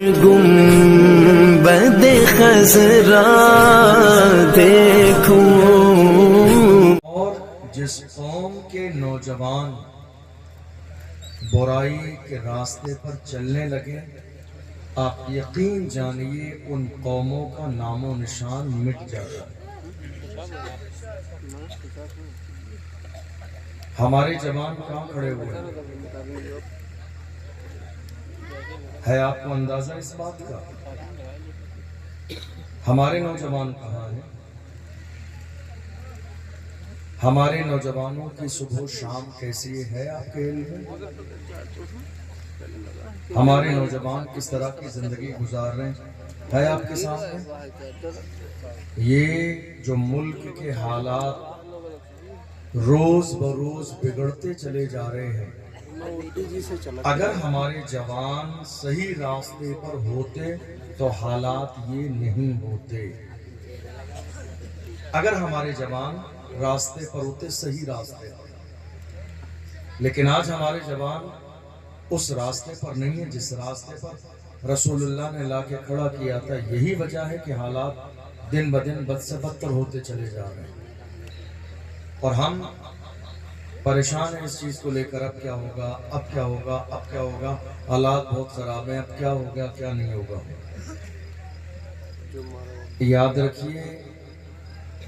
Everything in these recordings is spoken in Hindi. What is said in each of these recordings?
गुंबद खज़रा देखूं। और जिस कौम के नौजवान बुराई के रास्ते पर चलने लगे, आप यकीन जानिए उन कौमों का नामो निशान मिट जाता है। हमारे जवान कहाँ खड़े हुए हैं? है आपको अंदाजा इस बात का? हमारे नौजवान कहाँ हैं? हमारे नौजवानों की सुबह शाम कैसी है आपके इल्म में? हमारे नौजवान किस तरह की जिंदगी गुजार रहे हैं है आपके सामने? ये जो मुल्क के हालात रोज बरोज बिगड़ते चले जा रहे हैं, अगर हमारे जवान सही रास्ते पर होते तो हालात ये नहीं होते। अगर हमारे जवान रास्ते पर होते, सही रास्ते पर, लेकिन आज हमारे जवान उस रास्ते पर नहीं है जिस रास्ते पर रसूलुल्लाह ने लाके खड़ा किया था। यही वजह है कि हालात दिन ब दिन बद से बदतर होते चले जा रहे हैं और हम परेशान है इस चीज को लेकर। अब क्या होगा, अब क्या होगा, अब क्या होगा, हालात बहुत खराब हैं, अब क्या होगा, क्या नहीं होगा। याद रखिए,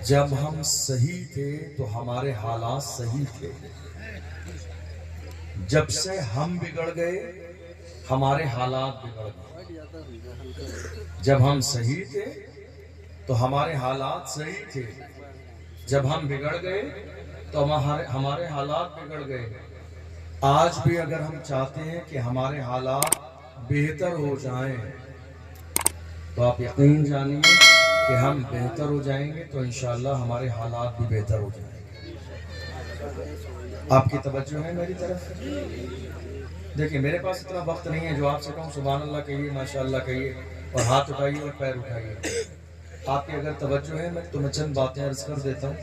जब हम सही थे तो हमारे हालात सही थे। जब से हम बिगड़ गए हमारे हालात बिगड़ गए। जब हम सही थे तो हमारे हालात सही थे, जब हम बिगड़ गए तो हमारे हालात बिगड़ गए। आज भी अगर हम चाहते हैं कि हमारे हालात बेहतर हो जाएं, तो आप यकीन जानिए कि हम बेहतर हो जाएंगे तो इंशाअल्लाह हमारे हालात भी बेहतर हो जाएंगे। आपकी तवज्जो है मेरी तरफ? देखिए, मेरे पास इतना वक्त नहीं है जो आपसे कहूँ सुभान अल्लाह कहिए, माशाअल्लाह कहिए और हाथ उठाइए और पैर उठाइए। आपकी अगर तवज्जो है तो मैं चंद बातें अर्ज कर देता हूँ,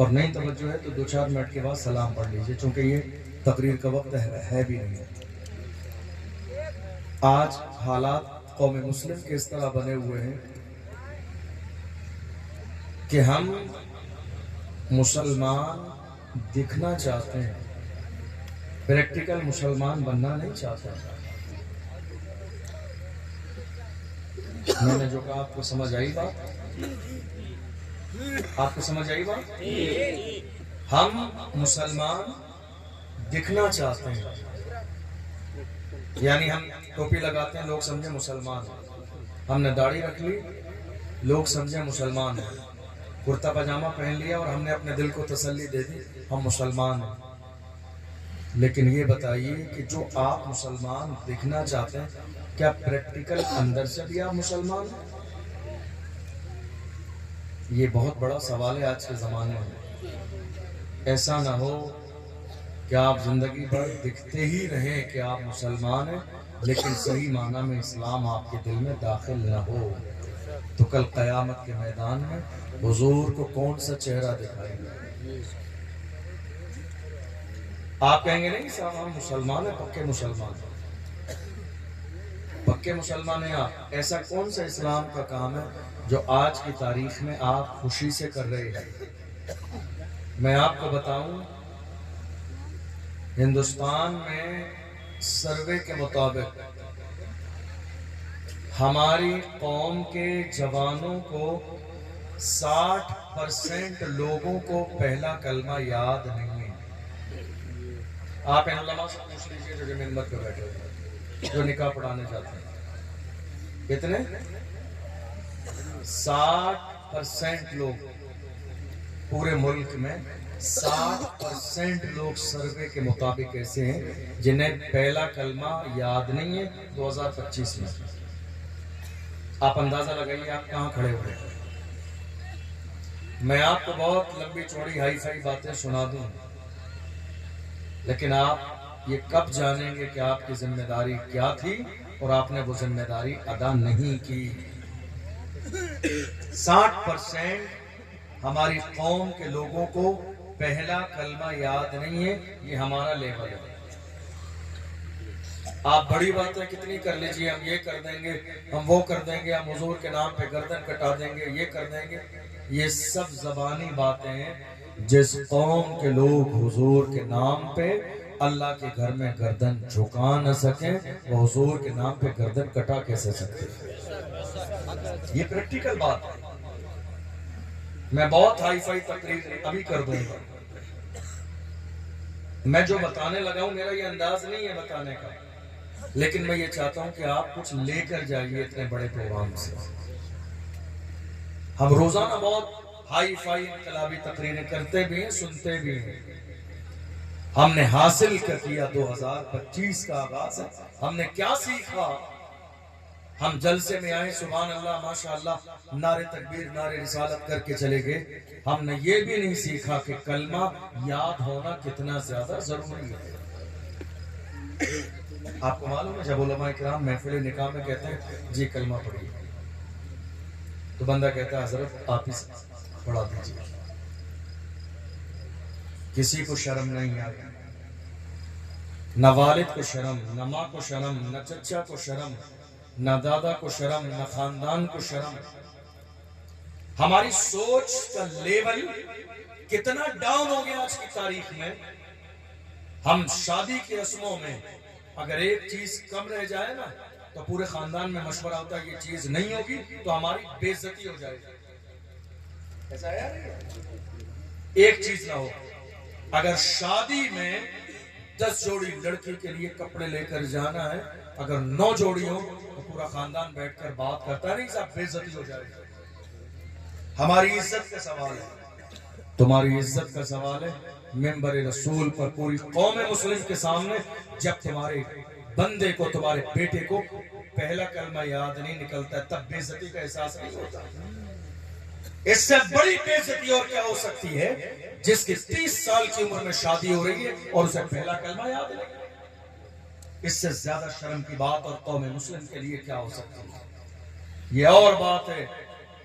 और नहीं तवज्जो है तो 2-4 मिनट के बाद सलाम पढ़ लीजिए, चूंकि ये तकरीर का वक्त है भी नहीं। आज हालात कौम मुस्लिम के इस तरह बने हुए हैं कि हम मुसलमान दिखना चाहते हैं, प्रैक्टिकल मुसलमान बनना नहीं चाहते। मैंने जो कहा आपको समझ आई बात? आपको समझ आई बात? हम मुसलमान दिखना चाहते हैं, यानी हम टोपी लगाते हैं, लोग समझे मुसलमान हैं। हमने दाढ़ी रख ली, लोग समझे मुसलमान हैं। कुर्ता पजामा पहन लिया और हमने अपने दिल को तसल्ली दे दी, हम मुसलमान हैं। लेकिन ये बताइए कि जो आप मुसलमान दिखना चाहते हैं, क्या प्रैक्टिकल अंदर से भी आप मुसलमान हैं? ये बहुत बड़ा सवाल है आज के ज़माने में। ऐसा ना हो कि आप जिंदगी भर दिखते ही रहें कि आप मुसलमान हैं, लेकिन सही माना में इस्लाम आपके दिल में दाखिल ना हो, तो कल क़यामत के मैदान में हुजूर को कौन सा चेहरा दिखाएंगे? आप कहेंगे नहीं साहब हम मुसलमान हैं, पक्के मुसलमान, पक्के मुसलमान हैं आप। ऐसा कौन सा इस्लाम का काम है जो आज की तारीख में आप खुशी से कर रहे हैं? मैं आपको बताऊं, हिंदुस्तान में सर्वे के मुताबिक हमारी कौम के जवानों को 60% लोगों को पहला कलमा याद नहीं है। आप इन उलमा से पूछ लीजिए जो मिंबर पे बैठे हुए, जो निकाह पढ़ाने जाते हैं, कितने? 60% लोग पूरे मुल्क में 60% लोग सर्वे के मुताबिक ऐसे हैं जिन्हें पहला कलमा याद नहीं है 2025 में। आप अंदाजा लगाइए आप कहां खड़े हुए हैं। मैं आपको बहुत लंबी चौड़ी हाई फाई बातें सुना दूं, लेकिन आप ये कब जानेंगे कि आपकी जिम्मेदारी क्या थी और आपने वो जिम्मेदारी अदा नहीं की। 60% हमारी कौम के लोगों को पहला कलमा याद नहीं है, ये हमारा लेवल है। आप बड़ी बातें कितनी कर लीजिए, हम ये कर देंगे, हम वो कर देंगे, हम हुजूर के नाम पे गर्दन कटा देंगे, ये कर देंगे। ये सब जबानी बातें हैं। जिस कौम के लोग हुजूर के नाम पे अल्लाह के घर में गर्दन झुका न सके, वो हुजूर के नाम पे गर्दन कटा कैसे सकते? ये प्रैक्टिकल बात है। मैं बहुत हाई फाई तकरीर अभी कर दूंगा। मैं जो बताने लगा हूं, मेरा ये अंदाज नहीं है बताने का, लेकिन मैं ये चाहता हूं कि आप कुछ लेकर जाइए इतने बड़े प्रोग्राम से। हम रोजाना बहुत हाई फाई इनकलाबी तकरीरें करते भी हैं, सुनते भी हैं। हमने हासिल कर किया 2025 का आगाज है। हमने क्या सीखा? हम जलसे में आए, सुभान अल्लाह माशाअल्लाह, नारे तकबीर नारे रिसालत करके चले गए। हमने ये भी नहीं सीखा कि कलमा याद होना कितना ज्यादा जरूरी है। आपको मालूम है जब उलमा इकराम महफिल निकाह में कहते हैं जी कलमा पढ़िए, तो बंदा कहता है हजरत आप ही पढ़ा दीजिए। किसी को शर्म नहीं आ रही, न वालिद को शर्म, न माँ को शर्म, न चचा को शर्म, न दादा को शर्म, न खानदान को शर्म। हमारी सोच का लेवल कितना डाउन हो गया आज की तारीख में। हम शादी की रस्मों में अगर एक चीज कम रह जाए ना, तो पूरे खानदान में मशवरा होता है ये चीज नहीं होगी तो हमारी बेइज्जती हो जाएगी। ऐसा है? एक चीज ना हो, अगर शादी में 10 जोड़ी लड़की के लिए कपड़े लेकर जाना है, अगर 9 जोड़ी हो तो पूरा खानदान बैठकर बात करता है, नहीं साहब बेइज्जती हो जाएगी। हमारी इज्जत का सवाल है, तुम्हारी इज्जत का सवाल है। मेंबर रसूल पर पूरी कौम मुस्लिम के सामने जब तुम्हारे बंदे को, तुम्हारे बेटे को पहला कलमा याद नहीं निकलता, तब बेइज्जती का एहसास नहीं होता। इससे बड़ी बेइज्जती और क्या हो सकती है? जिसकी 30 साल की उम्र में शादी हो रही है और उसे पहला कलमा याद नहीं। इससे ज्यादा शर्म की बात और कौम मुस्लिम के लिए क्या हो सकती है? ये और बात है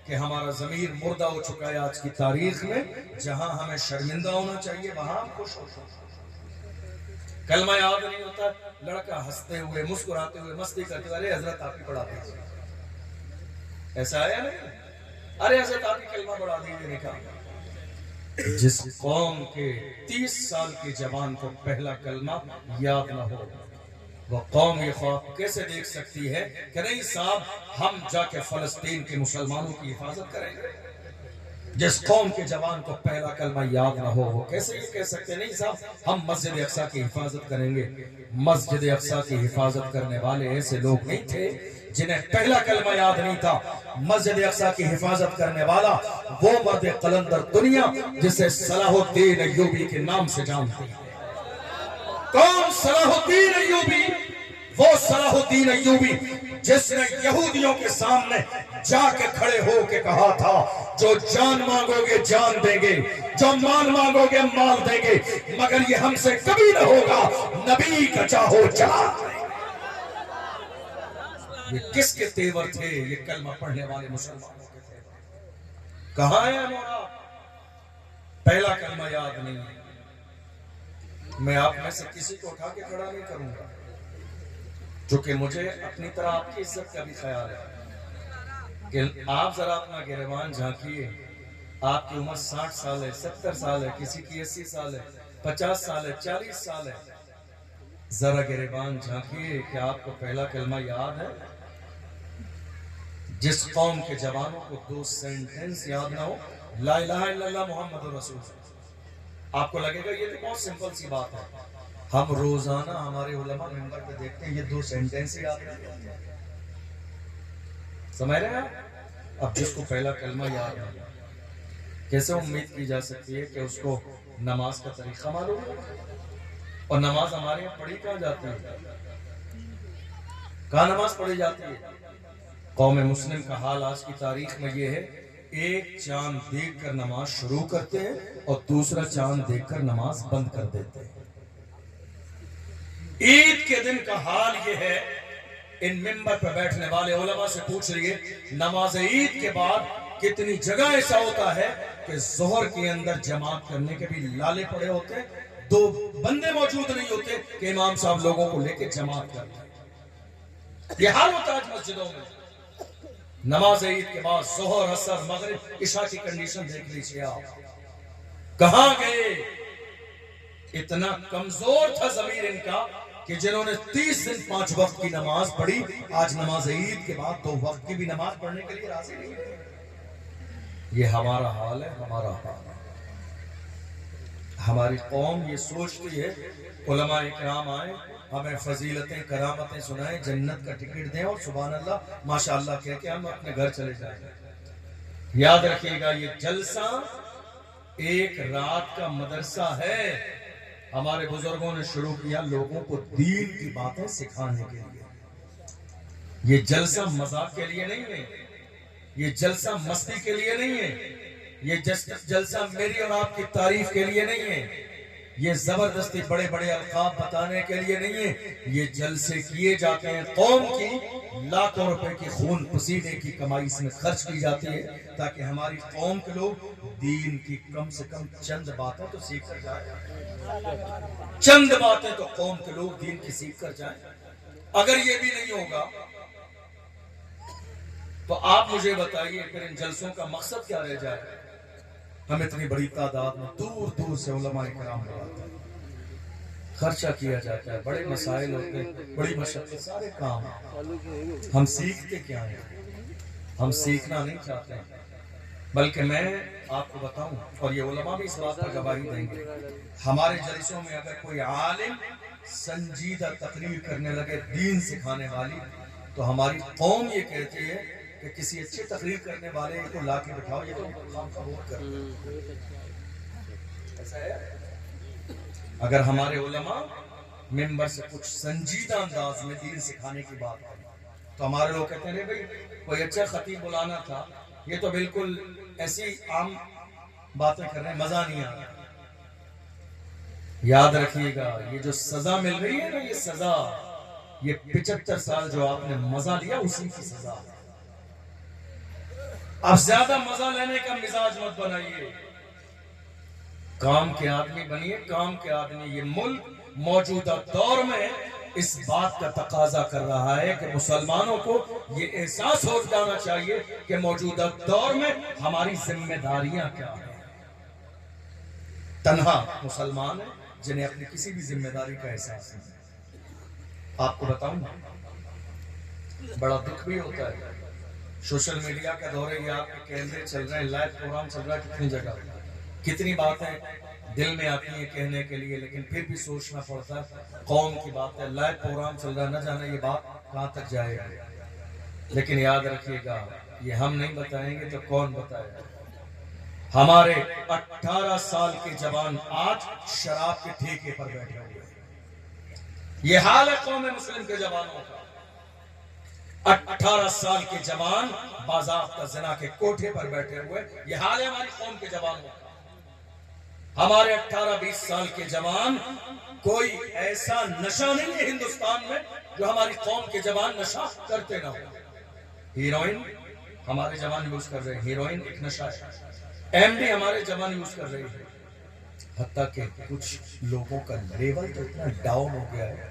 कि हमारा ज़मीर मुर्दा हो चुका है आज की तारीख में। जहां हमें शर्मिंदा होना चाहिए वहां हम खुश हो। कलमा याद नहीं होता, लड़का हंसते हुए मुस्कुराते हुए मस्ती करते हुए, अरे हजरत आप ही पढ़ा दीजिए। ऐसा है नहीं? अरे हजरत आप ही कलमा पढ़ा दीजिए निकाल। जिस कौम के 30 साल के जवान को पहला कलमा याद ना हो, वो कौम ये ख्वाब कैसे देख सकती है कि नहीं साहब हम जाके फलस्तीन के मुसलमानों की हिफाजत करेंगे? जिस कौम के जवान को पहला कलमा याद ना हो, वो कैसे ये कह सकते नहीं साहब हम मस्जिद अक्सा की हिफाजत करेंगे? मस्जिद अक्सा की हिफाजत करने वाले ऐसे लोग नहीं थे जिन्हें पहला कलमा याद नहीं था। मस्जिद अक्सा की हिफाजत करने वाला वो मर्द कलंदर दुनिया जिसे सलाहुद्दीन अय्यूबी के नाम से जानते हैं। कौन सलाहुद्दीन अय्यूबी? वो सलाहुद्दीन अय्यूबी जिसने यहूदियों के सामने जाके खड़े होके कहा था जो जान मांगोगे जान देंगे, जो माल मांगोगे माल देंगे, मगर ये हमसे कभी न होगा, नबी का चाहो चला। ये किसके तेवर थे? ये कलमा पढ़ने वाले मुसलमानों के तेवर। कहां है हमारा पहला कलमा याद नहीं है? मैं आप में से किसी को उठा के खड़ा नहीं करूंगा, क्योंकि मुझे अपनी तरह आपकी इज्जत का भी ख्याल है कि आप जरा अपना गिरबान झांकिए। आपकी उम्र 60 साल है, 70 साल है, किसी की 80 साल है, 50 साल है, 40 साल है। जरा गिरबान झांकिए कि आपको पहला कलमा याद है? जिस कौम के जवानों को 2 सेंटेंस याद ना हो, ला इलाहा इल्लल्लाह मुहम्मदुर रसूल, आपको लगेगा ये तो बहुत सिंपल सी बात है। हम रोजाना हमारे उलमा मेंबर पे देखते हैं ये 2 सेंटेंस ही याद नहीं, समझ रहे हैं? अब जिसको पहला कलमा याद है, कैसे उम्मीद की जा सकती है कि उसको नमाज का तरीका मालूम है? और नमाज हमारे यहाँ पढ़ी कहाँ जाती है? कहाँ नमाज पढ़ी जाती है? कौम मुस्लिम का हाल आज की तारीख में ये है, एक चांद देखकर नमाज शुरू करते हैं और दूसरा चांद देखकर नमाज बंद कर देते हैं। ईद के दिन का हाल ये है, इन मिंबर पर बैठने वाले उलमा से पूछ रही नमाज ईद के बाद कितनी जगह ऐसा होता है कि जोहर के अंदर जमात करने के भी लाले पड़े होते हैं, 2 बंदे मौजूद नहीं होते कि इमाम साहब लोगों को लेके जमात करते हैं। ये हाल होता है मस्जिदों में। नमाज ईद के बाद जोहर असर मगरिब इशा की कंडीशन देख लीजिए आप, कहां गए। इतना कमजोर था जमीर इनका कि जिन्होंने 30 दिन 5 वक्त की नमाज पढ़ी, आज नमाज ईद के बाद 2 वक्त की भी नमाज पढ़ने के लिए राजी नहीं है। ये हमारा हाल है, हमारा हाल है। हमारी कौम ये सोचती है उलमा इकराम आए, हमें फजीलतें करामतें सुनाएं, जन्नत का टिकट दें और सुभान अल्लाह माशाअल्लाह कह के हम अपने घर चले जाएं। याद रखिएगा, ये जलसा एक रात का मदरसा है। हमारे बुजुर्गों ने शुरू किया लोगों को दीन की बातें सिखाने के लिए। ये जलसा मजाक के लिए नहीं है, ये जलसा मस्ती के लिए नहीं है, ये जलसा मेरी और आपकी तारीफ के लिए नहीं है, ये जबरदस्ती बड़े बड़े अल्काब बताने के लिए नहीं है। ये जलसे किए जाते हैं, कौम की लाखों रुपए की खून पसीने की कमाई इसमें खर्च की जाती है, ताकि हमारी कौम के लोग दीन की कम से कम चंद बातें तो सीख कर जाए। चंद बातें तो कौम के लोग दीन की सीख कर जाए। अगर ये भी नहीं होगा तो आप मुझे बताइए फिर इन जलसों का मकसद क्या रह जाए। हम इतनी बड़ी तादाद में दूर दूर से उलमा इकराम बुलाते हैं, खर्चा किया जाता है, बड़े मसाइल होते हैं, बड़ी मशक्कत, सारे काम। हम सीखते क्या हैं? हम सीखना नहीं चाहते हैं। बल्कि मैं आपको बताऊं, और ये उलमा भी इस बात पर गवाही देंगे, हमारे जलसों में अगर कोई आलिम संजीदा तकरीर करने लगे दीन सिखाने वाली, तो हमारी कौम ये कहती है कि किसी अच्छे तकरीर करने वाले को ला के बिठाओ, ये तो काम खबूल कर। ऐसा है। अगर हमारे उलमा मिंबर से कुछ संजीदा अंदाज में दीन सिखाने की बात करें, तो हमारे लोग कहते हैं भाई कोई अच्छा खतीब बुलाना था, ये तो बिल्कुल ऐसी आम बातें कर रहे हैं, मजा नहीं आ रहा। याद रखिएगा, ये जो सजा मिल रही है ना, ये सजा, ये 75 साल जो आपने मजा लिया उसी की सजा है। अब ज्यादा मजा लेने का मिजाज मत बनाइए, काम के आदमी बनिए, काम के आदमी। ये मुल्क मौजूदा दौर में इस बात का तकाजा कर रहा है कि मुसलमानों को ये एहसास हो जाना चाहिए कि मौजूदा दौर में हमारी जिम्मेदारियां क्या हैं। तन्हा मुसलमान है जिन्हें अपनी किसी भी जिम्मेदारी का एहसास नहीं। आपको बताऊं, बड़ा दुख भी होता है, सोशल मीडिया का दौर है, आपके कैमरे चल रहे हैं, लाइव प्रोग्राम चल रहा है, कितनी जगह कितनी बातें दिल में आती हैं कहने के लिए, लेकिन फिर भी सोचना पड़ता है कौम की बात है, लाइव प्रोग्राम चल रहा है, न जाने ये बात कहां तक जाएगा। लेकिन याद रखिएगा, ये हम नहीं बताएंगे तो कौन बताएगा। हमारे 18 साल के जवान आज शराब के ठेके पर बैठे हुए हैं। ये हाल है कौम मुस्लिम के जवानों का। 18 साल के जवान बाज़ाब्ता ज़िना के कोठे पर बैठे हुए, ये हाल है हमारी कौम के जवानों का। हमारे 18-20 साल के जवान, कोई ऐसा नशा नहीं है हिंदुस्तान में जो हमारी कौम के जवान नशा करते ना हो। हीरोइन हमारे जवान यूज कर रहे हैं, हीरोइन एक नशा है। एमडी हमारे जवान यूज कर रहे हैं। हत्ता के कुछ लोगों का लेवल तो इतना डाउन हो गया है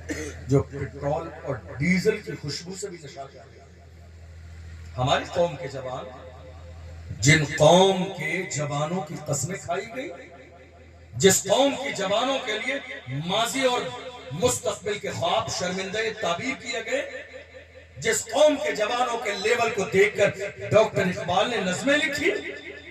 जो पेट्रोल और डीजल की खुशबू से भी नशा कर रहे हैं। हमारी कौम के जवान, जिन कौम के जवानों की कस्में खाई गई, जिस कौम के जवानों के लिए माजी और मुस्तकबिल के ख्वाब शर्मिंदे ताबीर किए गए, जिस कौम के जवानों के लेवल को देखकर डॉक्टर इकबाल ने नज़में लिखी,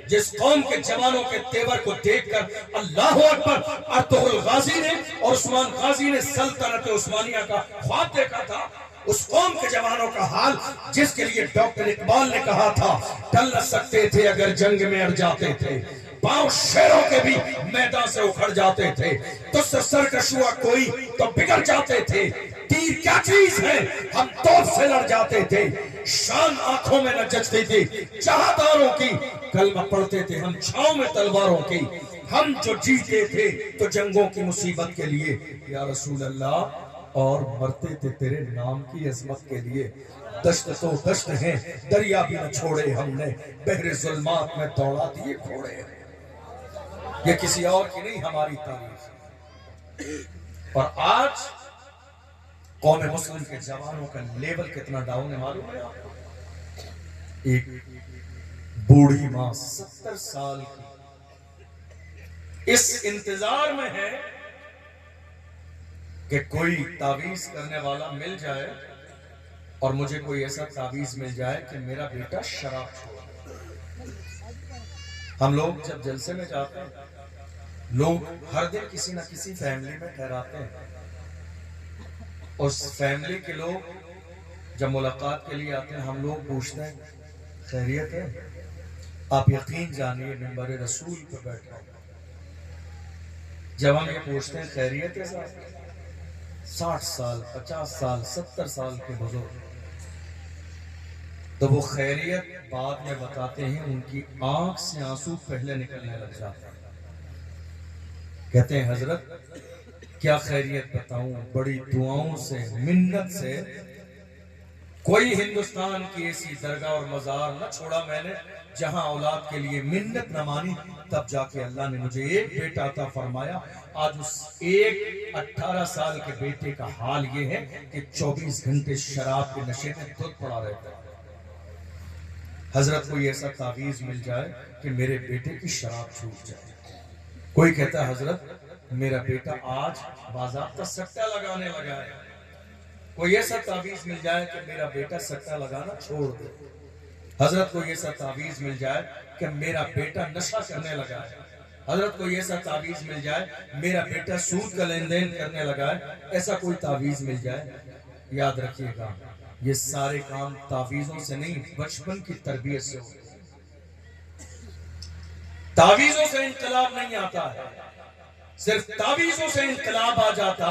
जिस कौम के जवानों के तेवर को देखकर अल्लाह अकबर अर्तुगरुल गाजी ने और उस्मान गाजी ने सल्तनत उस्मानिया का ख्वाब देखा था, उस कौम के जवानों का हाल जिसके लिए डॉक्टर इकबाल ने कहा था टल न सकते थे अगर जंग में अड़ जाते थे, पांव शेरों के भी मैदान से उखड़ जाते थे, तो सरकश हुआ कोई तो बिगड़ जाते थे, तीर क्या चीज है हम तोप से लड़ जाते थे, शान आंखों में न जचती थी चाहदारों की, कलमा पढ़ते थे हम छांव में तलवारों की, हम जो जीते थे तो जंगों की मुसीबत के लिए या रसूल अल्लाह, और मरते थे तेरे नाम की अजमत के लिए। दश्त तो दश्त है दरिया भी न छोड़े हमने, बहरे जुल्मात में दौड़ा दिए घोड़े। ये किसी और की नहीं हमारी तारीफ। और आज कौम मुस्लिम के जवानों का लेवल कितना डाउन है मालूम है आपको? एक बूढ़ी मां 70 साल की इस इंतजार में है कि कोई तावीज करने वाला मिल जाए और मुझे कोई ऐसा तावीज मिल जाए कि मेरा बेटा शराब छोड़े। हम लोग जब जलसे में जाते हैं, लोग हर दिन किसी ना किसी फैमिली में ठहराते हैं। उस फैमिली के लोग जब मुलाकात के लिए आते हैं, हम लोग पूछते हैं खैरियत है? आप यकीन जानिए मिंबर रसूल पर बैठा हूं, जब हम ये पूछते हैं खैरियत है साहब, 60 साल 50 साल 70 साल के बुजुर्ग, तो वो खैरियत बाद में बताते हैं, उनकी आंख से आंसू पहले निकलने लग जाते हैं। कहते हैं हजरत क्या खैरियत बताऊं, बड़ी दुआओं से मिन्नत से कोई हिंदुस्तान की ऐसी दरगाह और मजार न छोड़ा मैंने जहां औलाद के लिए मिन्नत न मानी, तब जाके अल्लाह ने मुझे एक बेटा अता फरमाया। आज उस एक 18 साल के बेटे का हाल ये है कि 24 घंटे शराब के नशे में धुत पड़ा रहता है। हजरत कोई ऐसा तावीज मिल जाए कि मेरे बेटे की शराब छूट जाए। कोई कहता है हजरत मेरा बेटा आज बाज़ाब्ता सट्टा लगाने लगा है। कोई ऐसा तावीज मिल जाए कि मेरा बेटा सट्टा लगाना छोड़ दे। हजरत कोई ऐसा तावीज मिल जाए कि मेरा बेटा नशा करने लगा है। हजरत कोई ऐसा तावीज मिल जाए मेरा बेटा सूद का लेन देन करने लगा है। ऐसा कोई तावीज मिल जाए, याद रखिएगा ये सारे काम तावीजों से नहीं, बचपन की तरबियत से होते हैं। तावीजों से इनकलाब नहीं आता है, सिर्फ तावीजों से इनकलाब आ जाता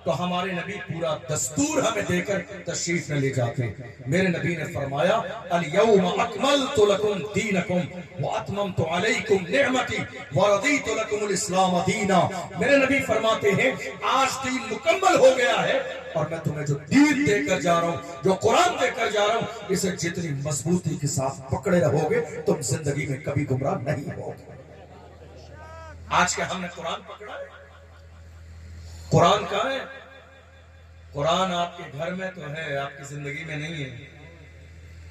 तो हमारे नबी पूरा दस्तूर हमें देकर तशरीफ न ले जाते। मेरे नबी ने फरमाया अल यौमा अकमलतु लकुम दीनकुम व अतममतु अलैकुम निअमती व रदीतु लकुमुल इस्लाम दीना। मेरे नबी फरमाते हैं आज दीन मुकम्मल हो गया है और मैं तुम्हें जो दीन देकर जा रहा हूं, जो कुरान देकर जा रहा हूं, इसे जितनी मजबूती के साथ पकड़े रहोगे तुम जिंदगी में कभी गुमराह नहीं होगे। आज के हमने कुरान पकड़ा है, कुरान कहाँ है? कुरान आपके घर में तो है, आपकी जिंदगी में नहीं है।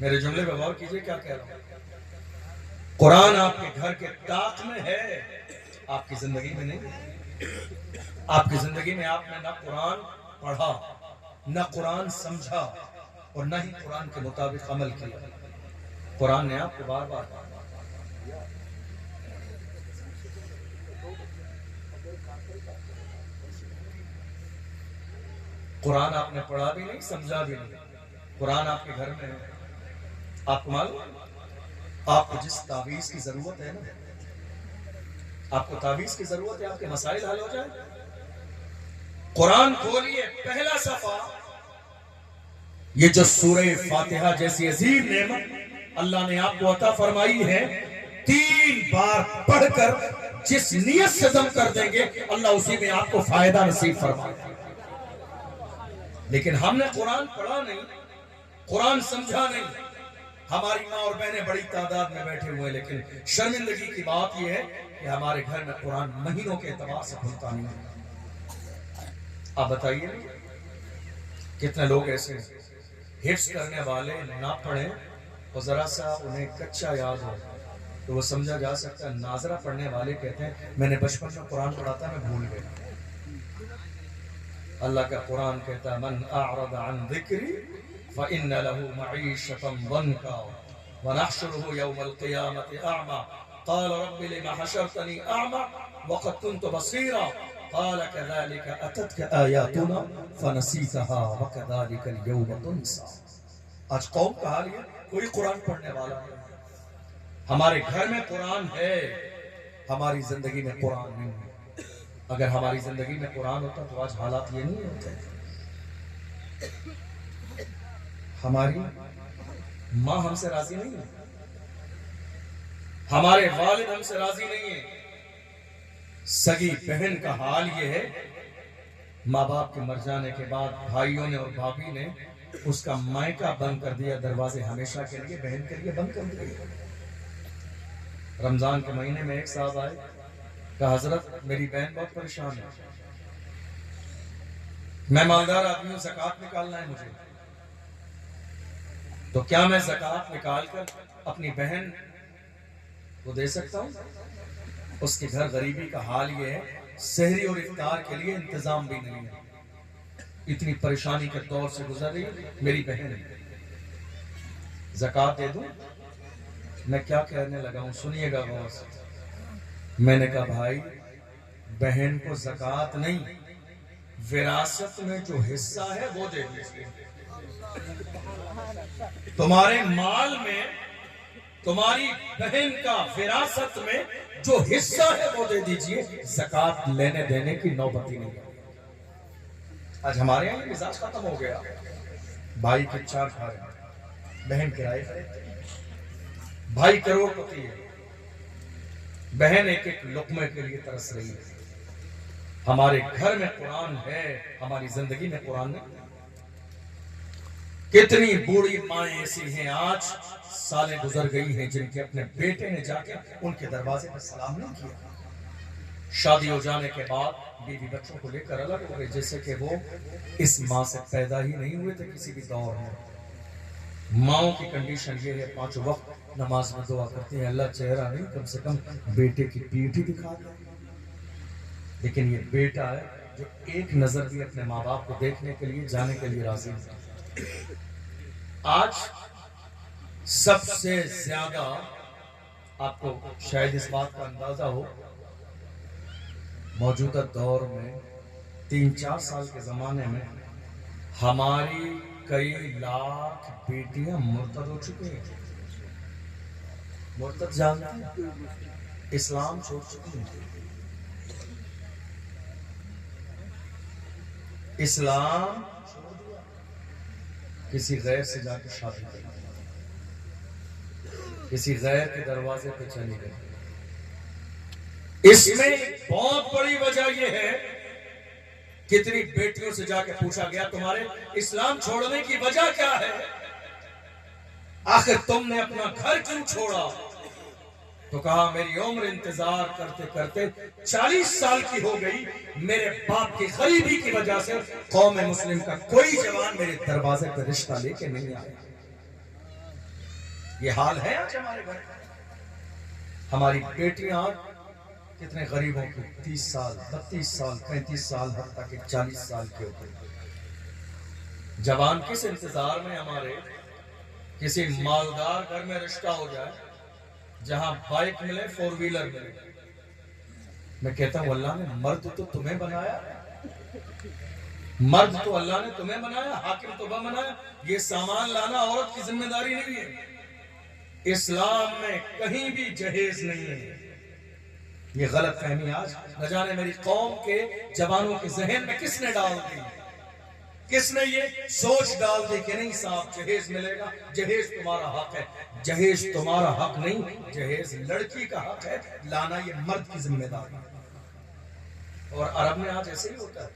मेरे जुमले पे गौर कीजिए क्या कह रहा हूं। कुरान आपके घर के ताक में है, आपकी जिंदगी में नहीं है। आपकी जिंदगी में आपने ना कुरान पढ़ा, ना कुरान समझा और ना ही कुरान के मुताबिक अमल किया। कुरान ने आपको बार बार कुरान आपने पढ़ा भी नहीं, समझा भी नहीं। कुरान आपके घर में है। आपको मालूम आपको जिस तावीज की जरूरत है ना, आपको तावीज की जरूरत है आपके मसाइल हल हो जाए। कुरान खोलिए, पहला सफा, ये जो सूरह फातिहा जैसी अजीम नेमत अल्लाह ने आपको अता फरमाई है, 3 बार पढ़कर जिस नियत से दम कर देंगे अल्लाह उसी में आपको फायदा नसीब फरमाएगा। लेकिन हमने कुरान पढ़ा नहीं, कुरान समझा नहीं। हमारी माँ और बहनें बड़ी तादाद में बैठे हुए, लेकिन शर्मिंदगी की बात यह है कि हमारे घर में कुरान महीनों के एतबार से खुलता नहीं है। आप बताइए कितने लोग ऐसे हिफ्ज करने वाले ना पढ़े और जरा सा उन्हें कच्चा याद हो तो वो समझा जा सकता है। नाजरा पढ़ने वाले कहते हैं मैंने बचपन में कुरान पढ़ा था, मैं भूल गया। अल्लाह का कुरान कहता है मन अअरद अन ज़िक्री फ़इन्न लहू मईशतन दंका व नहशुरुहु यौमल क़ियामति अअमा क़ाल रब्बि लिमा हशरतनी अअमा व क़द कुन्तु बसीरा क़ाल कज़ालिका अततका आयातुना फ़नसीतहा व कज़ालिकल यौम तुनसा। आज कौम का हाल ये, कोई कुरान पढ़ने वाला नहीं। हमारे घर में कुरान है, हमारी जिंदगी में कुरान नहीं है। अगर हमारी जिंदगी में कुरान होता तो आज हालात ये नहीं होते। हमारी माँ हमसे राजी नहीं है, हमारे वालिद हमसे राजी नहीं है। सगी बहन का हाल ये है, माँ बाप के मर जाने के बाद भाइयों ने और भाभी ने उसका मायका बंद कर दिया, दरवाजे हमेशा के लिए बहन के लिए बंद कर दिए। रमजान के महीने में एक साहब आए, कहा हजरत मेरी बहन बहुत परेशान है, मैं मालदार आदमी हूं, ज़कात निकालना है मुझे, तो क्या मैं ज़कात निकाल कर अपनी बहन को दे सकता हूं? उसके घर गरीबी का हाल ये है, सहरी और इफ्तार के लिए इंतजाम भी नहीं है, इतनी परेशानी के दौर से गुजर रही है मेरी बहन। ज़कात दे दूं? मैं क्या कहने लगा हूं, सुनिएगा गौर से। मैंने कहा भाई, बहन को ज़कात नहीं, विरासत में जो हिस्सा है वो दे दीजिए। तुम्हारे माल में तुम्हारी बहन का विरासत में जो हिस्सा है वो दे दीजिए, ज़कात लेने देने की नौबत ही नहीं। आज हमारे यहाँ मिजाज खत्म हो गया, भाई के 4 घर हैं, बहन किराए पर, भाई करोड़पति है, बहन एक एक लुकमे के लिए तरस रही है। हमारे घर में कुरान है, हमारी जिंदगी में कुरान नहीं। कितनी बूढ़ी माएं ऐसी हैं, आज सालें गुजर गई हैं, जिनके अपने बेटे ने जाके उनके दरवाजे पर सलाम नहीं किया। शादी हो जाने के बाद बीवी बच्चों को लेकर अलग हो गए, जैसे कि वो इस माँ से पैदा ही नहीं हुए थे किसी भी दौर में। माओं की कंडीशन ये है, 5 वक्त नमाज में दुआ करती हैं, अल्लाह चेहरा नहीं, कम से कम बेटे की पीठ ही दिखा दे। लेकिन ये बेटा है जो एक नजर भी अपने माँ बाप को देखने के लिए, जाने के लिए राजी नहीं। आज सबसे ज्यादा आपको शायद इस बात का अंदाजा हो, मौजूदा दौर में 3-4 साल के जमाने में हमारी कई लाख बेटियां मुर्तद हो चुकी हैं। मुर्तद जानते हैं, इस्लाम छोड़ चुकी हैं। इस्लाम छोड़ दिया, किसी गैर से जाकर शादी कर, किसी गैर के दरवाजे पे चली गई। इसमें बहुत बड़ी वजह यह है, कितनी बेटियों से जाके पूछा गया तुम्हारे इस्लाम छोड़ने की वजह क्या है, आखिर तुमने अपना घर क्यों छोड़ा? तो कहा मेरी उम्र इंतजार करते करते 40 साल की हो गई, मेरे बाप की गरीबी की वजह से कौम मुस्लिम का कोई जवान मेरे दरवाजे पर रिश्ता लेके नहीं आया। ये हाल है आज हमारे घर का। हमारी बेटियां कितने गरीबों की 30 साल 32 साल 35 साल हद तक 40 साल के हो गए। जवान किस इंतजार में हमारे किसी मालदार घर में रिश्ता हो जाए, जहां बाइक मिले, 4 व्हीलर मिले। मैं कहता हूं अल्लाह ने मर्द तो तुम्हें बनाया, मर्द तो अल्लाह ने तुम्हें बनाया, हाकिम तो वह बनाया, ये सामान लाना औरत की जिम्मेदारी नहीं है। इस्लाम में कहीं भी जहेज नहीं है। ये गलत फहमी आज न जाने मेरी कौम के जवानों के जहन में किसने डाल दी, किसने ये सोच डाल दी कि नहीं साहब जहेज मिलेगा, जहेज तुम्हारा हक है। जहेज तुम्हारा हक नहीं, जहेज लड़की का हक है, लाना ये मर्द की जिम्मेदारी। और अरब में आज ऐसे ही होता है।